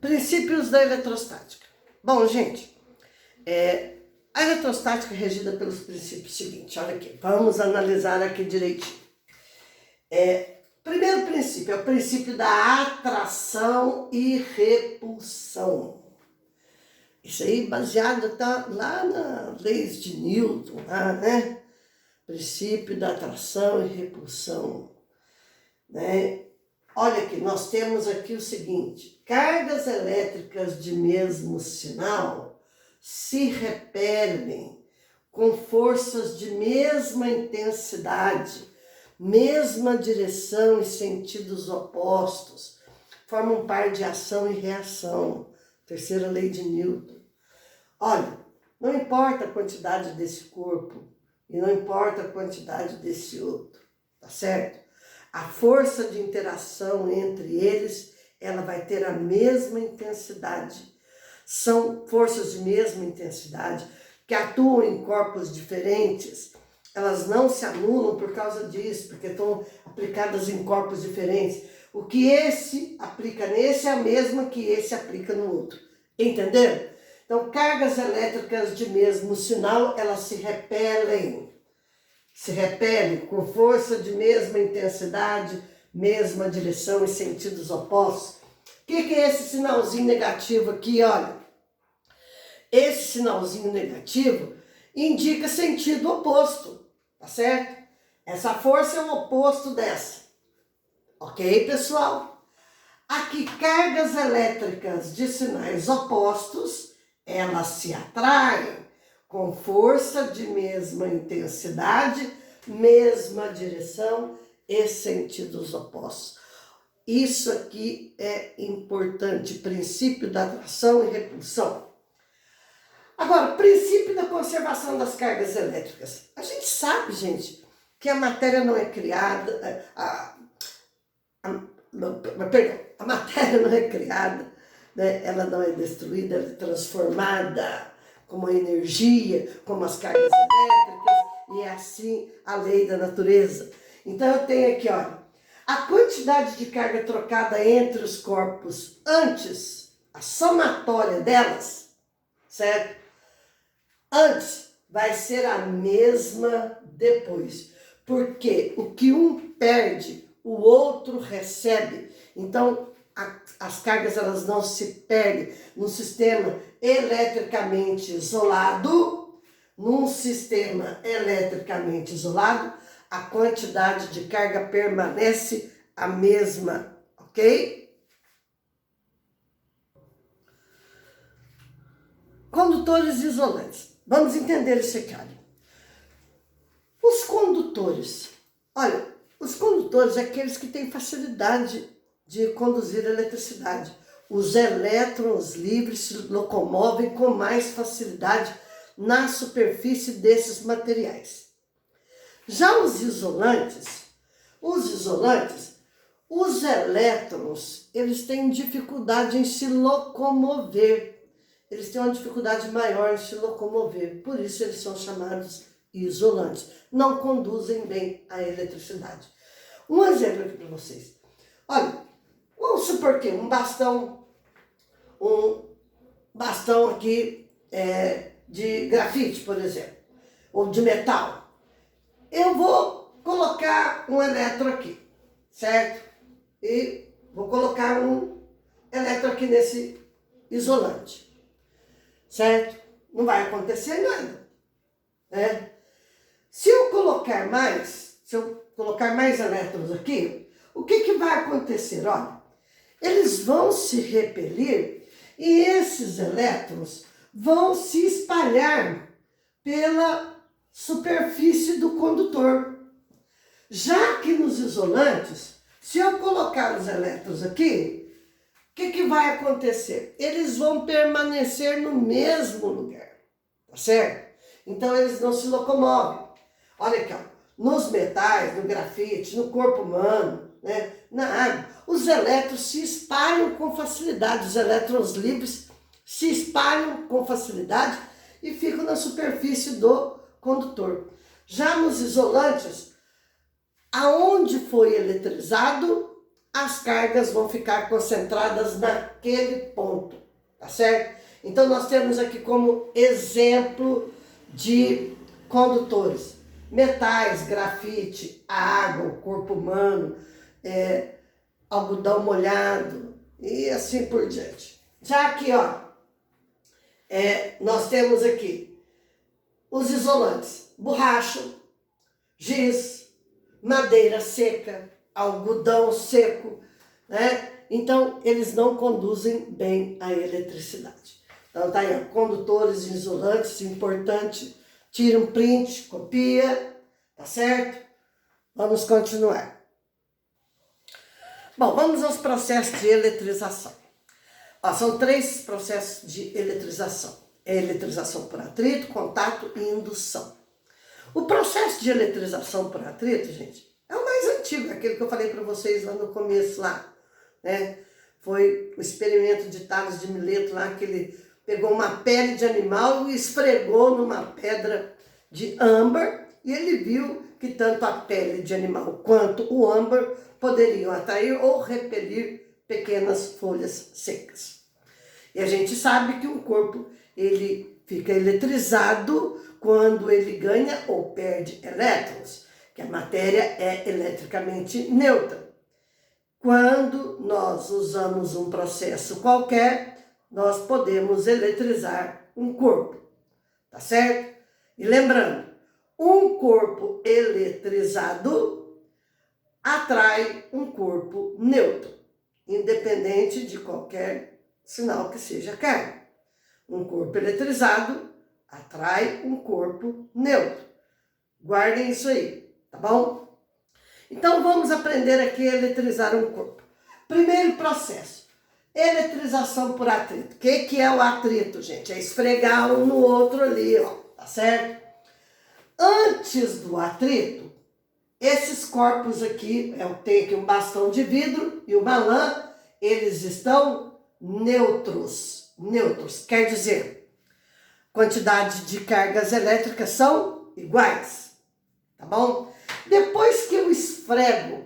Princípios da eletrostática. Bom, gente, a eletrostática é regida pelos princípios seguintes. Olha aqui, vamos analisar aqui direitinho. Primeiro princípio é o princípio da atração e repulsão. Isso aí baseado tá lá nas leis de Newton, lá, né? Princípio da atração e repulsão, né? Olha aqui, nós temos aqui o seguinte: cargas elétricas de mesmo sinal se repelem com forças de mesma intensidade, mesma direção e sentidos opostos, formam um par de ação e reação. Terceira lei de Newton. Olha, não importa a quantidade desse corpo e não importa a quantidade desse outro, tá certo? A força de interação entre eles, ela vai ter a mesma intensidade. São forças de mesma intensidade que atuam em corpos diferentes. Elas não se anulam por causa disso, porque estão aplicadas em corpos diferentes. O que esse aplica nesse é a mesma que esse aplica no outro. Entenderam? Então, cargas elétricas de mesmo sinal, elas se repelem. Se repelem com força de mesma intensidade, mesma direção e sentidos opostos. O que é esse sinalzinho negativo aqui? Olha, esse sinalzinho negativo indica sentido oposto, tá certo? Essa força é o oposto dessa. Ok, pessoal? Aqui, cargas elétricas de sinais opostos, elas se atraem com força de mesma intensidade, mesma direção e sentidos opostos. Isso aqui é importante, princípio da atração e repulsão. Agora, princípio da conservação das cargas elétricas. A gente sabe, gente, que a matéria não é criada, a matéria não é criada, né? Ela não é destruída, ela é transformada como a energia, como as cargas elétricas, e é assim a lei da natureza. Então eu tenho aqui, olha, a quantidade de carga trocada entre os corpos antes, a somatória delas, certo? Antes vai ser a mesma depois, porque o que um perde, o outro recebe. Então, as cargas elas não se perdem num sistema eletricamente isolado. Num sistema eletricamente isolado, a quantidade de carga permanece a mesma, ok? Condutores isolantes. Vamos entender isso aqui, olha. Os condutores, olha, os condutores é aqueles que têm facilidade de conduzir eletricidade. Os elétrons livres se locomovem com mais facilidade na superfície desses materiais. Já os elétrons, eles têm dificuldade em se locomover. Eles têm uma dificuldade maior em se locomover, por isso eles são chamados isolantes. Não conduzem bem a eletricidade. Um exemplo aqui para vocês. Olha, vamos supor que um bastão aqui de grafite, por exemplo, ou de metal. Eu vou colocar um elétron aqui, certo? E vou colocar um elétron aqui nesse isolante, certo? Não vai acontecer nada, né? Se eu colocar mais elétrons aqui, o que vai acontecer? Olha, eles vão se repelir e esses elétrons vão se espalhar pela superfície do condutor. Já que nos isolantes, se eu colocar os elétrons aqui, o que vai acontecer? Eles vão permanecer no mesmo lugar, tá certo? Então eles não se locomovem. Olha aqui, ó, nos metais, no grafite, no corpo humano, né, na água, os elétrons se espalham com facilidade, os elétrons livres se espalham com facilidade e ficam na superfície do condutor. Já nos isolantes, aonde foi eletrizado, as cargas vão ficar concentradas naquele ponto, tá certo? Então nós temos aqui como exemplo de condutores: metais, grafite, a água, o corpo humano, algodão molhado e assim por diante. Já aqui, ó, nós temos aqui os isolantes: borracha, giz, madeira seca, algodão seco, né? Então, eles não conduzem bem a eletricidade. Então, tá aí, ó, condutores isolantes, importante. Tira um print, copia, tá certo? Vamos continuar. Bom, vamos aos processos de eletrização. Ó, são 3 processos de eletrização. Eletrização por atrito, contato e indução. O processo de eletrização por atrito, gente, é o mais antigo, aquele que eu falei para vocês lá no começo, lá, né? Foi o experimento de Tales de Mileto lá, que ele pegou uma pele de animal e esfregou numa pedra de âmbar, e ele viu que tanto a pele de animal quanto o âmbar poderiam atrair ou repelir pequenas folhas secas. E a gente sabe que o corpo, ele fica eletrizado quando ele ganha ou perde elétrons, que a matéria é eletricamente neutra. Quando nós usamos um processo qualquer, nós podemos eletrizar um corpo, tá certo? E lembrando, um corpo eletrizado atrai um corpo neutro, independente de qualquer sinal que seja carga. Um corpo eletrizado atrai um corpo neutro. Guardem isso aí, tá bom? Então vamos aprender aqui a eletrizar um corpo. Primeiro processo, eletrização por atrito. O que é o atrito, gente? É esfregar um no outro ali, ó, tá certo? Antes do atrito, esses corpos aqui, eu tenho aqui um bastão de vidro e uma lã, eles estão neutros. Neutros, quer dizer, quantidade de cargas elétricas são iguais, tá bom? Depois que eu esfrego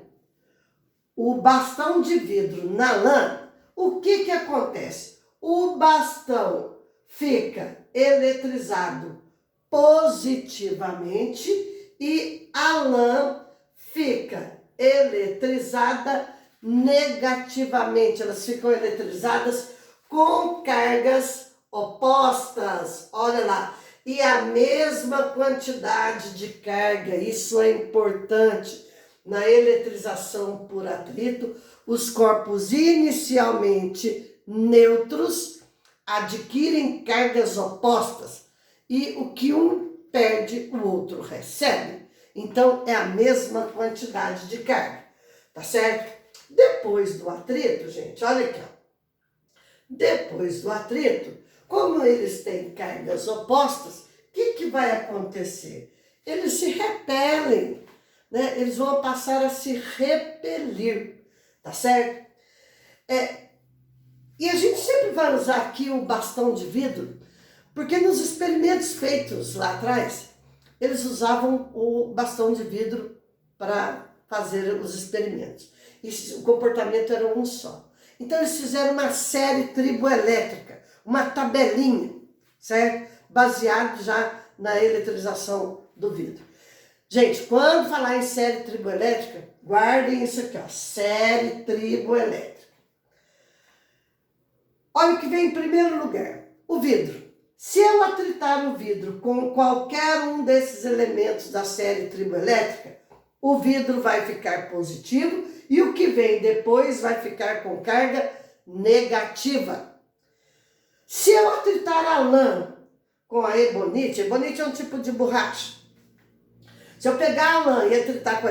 o bastão de vidro na lã, o que acontece? O bastão fica eletrizado positivamente e a lã fica eletrizada negativamente. Elas ficam eletrizadas com cargas opostas, olha lá, e a mesma quantidade de carga. Isso é importante. Na eletrização por atrito, os corpos inicialmente neutros adquirem cargas opostas e o que um perde, o outro recebe. Então, é a mesma quantidade de carga, tá certo? Depois do atrito, gente, olha aqui, ó. Depois do atrito, como eles têm cargas opostas, o que vai acontecer? Eles se repelem, né? Eles vão passar a se repelir, tá certo? E a gente sempre vai usar aqui o bastão de vidro, porque nos experimentos feitos lá atrás, eles usavam o bastão de vidro para fazer os experimentos. E o comportamento era um só. Então eles fizeram uma série triboelétrica, uma tabelinha, certo? Baseado já na eletrização do vidro. Gente, quando falar em série triboelétrica, guardem isso aqui, ó, série triboelétrica. Olha o que vem em primeiro lugar, o vidro. Se eu atritar o vidro com qualquer um desses elementos da série triboelétrica, o vidro vai ficar positivo e o que vem depois vai ficar com carga negativa. Se eu atritar a lã com a ebonite é um tipo de borracha. Se eu pegar a lã e atritar com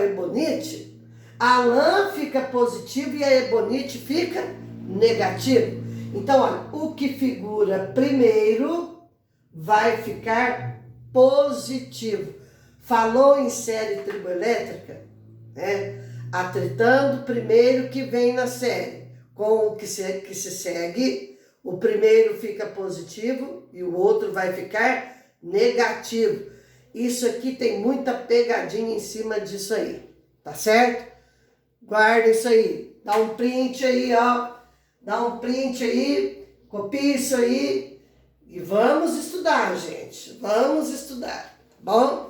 a lã fica positiva e a ebonite fica negativa. Então, olha, o que figura primeiro vai ficar positivo. Falou em série triboelétrica, né? Atritando primeiro que vem na série. Com o que se segue, o primeiro fica positivo e o outro vai ficar negativo. Isso aqui tem muita pegadinha em cima disso aí, tá certo? Guarda isso aí. Dá um print aí, ó. Dá um print aí, copia isso aí e vamos estudar, gente. Vamos estudar, tá bom?